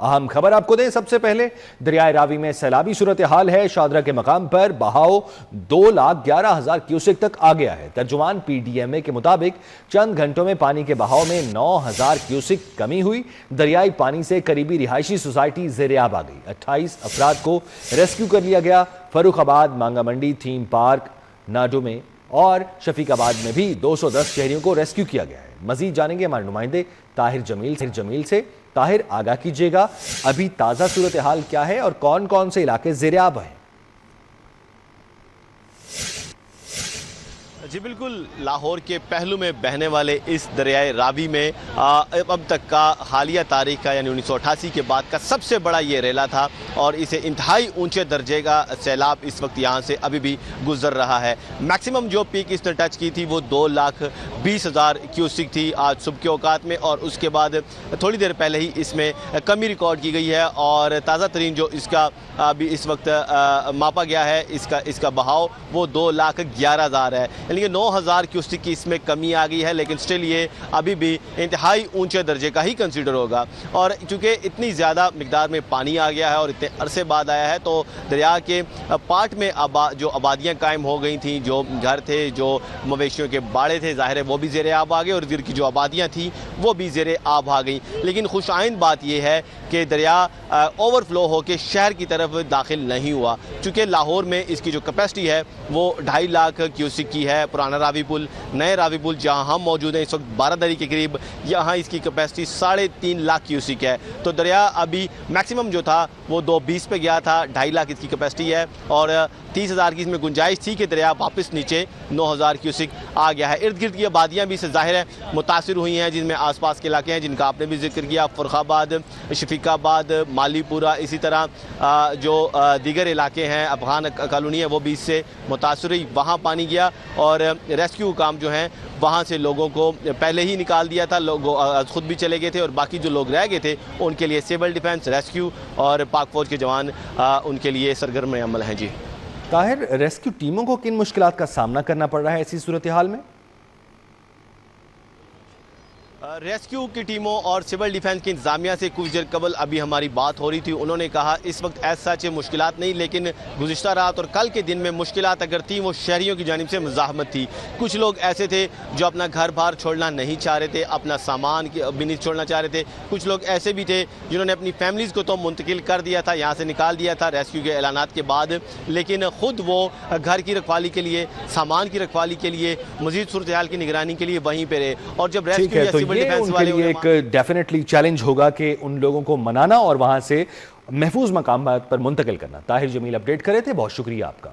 अहम खबर आपको दें सबसे पहले, दरियाए रावी में सैलाबी सूरत हाल है। शादरा के मकाम पर बहाव 2,11,000 क्यूसेक तक आ गया है। तर्जुमान PDMA के मुताबिक चंद घंटों में पानी के बहाव में 9,000 क्यूसेक कमी हुई। दरियाई पानी से करीबी रिहायशी सोसाइटी ज़ेर-ए-आब आ गई। 28 अफराद को रेस्क्यू कर लिया गया। फर्रुखाबाद, मांगा मंडी, थीम पार्क, नाडो में और शफीकाबाद में भी 210 शहरियों को रेस्क्यू किया गया है। मजीद जानेंगे हमारे नुमाइंदे ताहिर जमील से। ताहिर, आगाह कीजिएगा, अभी ताज़ा सूरत हाल क्या है और कौन कौन से इलाके ज़ेर-ए-आब हैं? जी बिल्कुल, लाहौर के पहलू में बहने वाले इस दरियाए रावी में अब तक का हालिया तारीख का यानी 1988 के बाद का सबसे बड़ा ये रेला था और इसे इंतहाई ऊंचे दर्जे का सैलाब इस वक्त यहाँ से अभी भी गुजर रहा है। मैक्सिमम जो पीक इसने टच की थी वो 2,20,000 क्यूसिक थी आज सुबह के औकात में, और उसके बाद थोड़ी देर पहले ही इसमें कमी रिकॉर्ड की गई है और ताज़ा तरीन जो इसका अभी इस वक्त मापा गया है इसका बहाव वो 2,11,000 है, यानी 9,000 क्यूसेक की इसमें कमी आ गई है। लेकिन स्टिल ये अभी भी इंतहाई ऊंचे दर्जे का ही कंसीडर होगा। और चूंकि इतनी ज़्यादा मिकदार में पानी आ गया है और इतने अरसे बाद आया है, तो दरिया के पार्ट में जो आबादियाँ कायम हो गई थी, जो घर थे, जो मवेशियों के बाड़े थे, ज़ाहिर है वो भी ज़ेर-ए-आब आ गए और इधर की जो आबादियाँ थी वो भी ज़ेर-ए-आब आ गई। लेकिन खुशाइंद बात यह है कि दरिया ओवरफ्लो होकर शहर की तरफ दाखिल नहीं हुआ। चूँकि लाहौर में इसकी जो कैपेसिटी है वो 2.5 लाख क्यूसेक की है। पुराना रावी पुल, नए रावी पुल जहां हम मौजूद हैं इस वक्त बारादरी के करीब, यहाँ इसकी कैपेसिटी 3.5 लाख क्यूसेक है। तो दरिया अभी मैक्सिमम जो था वो 220 पे गया था, 2.5 लाख इसकी कैपेसिटी है और 30,000 की इसमें गुंजाइश थी कि दरिया वापस नीचे 9,000 क्यूसेक आ गया है। इर्द गिर्द की आबादियाँ भी इससे ज़ाहिर है मुतासिर हुई हैं, जिनमें आसपास के इलाके हैं जिनका आपने भी जिक्र किया, फर्रुखाबाद, शफीकाबाद, मालीपुरा, इसी तरह जो दीगर इलाके हैं, अफगान कॉलोनी है, वो भी इससे मुतासिर हुई। वहाँ पानी गया और रेस्क्यू काम जो हैं वहाँ से लोगों को पहले ही निकाल दिया था। लोग खुद भी चले गए थे और बाकी जो लोग रह गए थे उनके लिए सिविल डिफेंस, रेस्क्यू और पाक फौज के जवान उनके लिए सरगर्म अमल हैं। जी ताहिर, रेस्क्यू टीमों को किन मुश्किलात का सामना करना पड़ रहा है ऐसी सूरत हाल में? रेस्क्यू की टीमों और सिविल डिफेंस की इंतजामिया से कुछ देर कबल अभी हमारी बात हो रही थी। उन्होंने कहा इस वक्त ऐसा सच मुश्किलात नहीं, लेकिन गुज़िश्ता रात और कल के दिन में मुश्किलात अगर थी वो शहरियों की जानिब से मुज़ाहमत थी। कुछ लोग ऐसे थे जो अपना घर बार छोड़ना नहीं चाह रहे थे, अपना सामान भी नहीं छोड़ना चाह रहे थे। कुछ लोग ऐसे भी थे जिन्होंने अपनी फैमिलीज़ को तो मुंतकिल कर दिया था, यहाँ से निकाल दिया था रेस्क्यू के ऐलानात के बाद, लेकिन ख़ुद वो घर की रखवाली के लिए, सामान की रखवाली के लिए, मज़ीद सूरत हाल की निगरानी के लिए वहीं पर रहे। और जब रेस्क्यू या सिविल डिफेंस उनके लिए एक डेफिनेटली चैलेंज होगा कि उन लोगों को मनाना और वहां से महफूज मकाम पर मुंतकिल करना। ताहिर जमील अपडेट करे थे, बहुत शुक्रिया आपका।